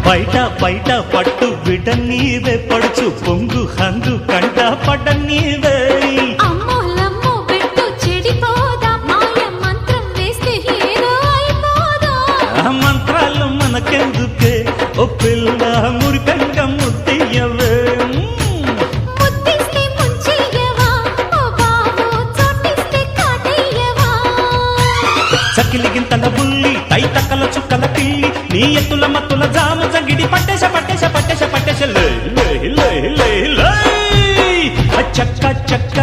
బయట బయట పట్టు బిడ్డ నీవే పడుచు పొంగు హంగు కంట పడ్డ నీవే అమ్మోలమ్మో పెట్టు చెడిపోదా మాయ మంత్రం వేస్తే ఏదో అయిపోదా మంత్రాలు మనకెందుకే ఓ పిల్ల మురిపెంగ ముద్దయ్యవే ముద్దిస్తే ముంచెయ్యవా ఓ బాబు చోటిస్తే కాటయ్యవా చకిలి గింతల బుల్లి తైతక్కల చుక్కల పిల్లి నీ ఎత్తుల మత్తుల జాము జంగిడి పట్టేశ పట్టేశ పట్టేశ పట్టేశ లే లే లే లే లే చక్క చక్క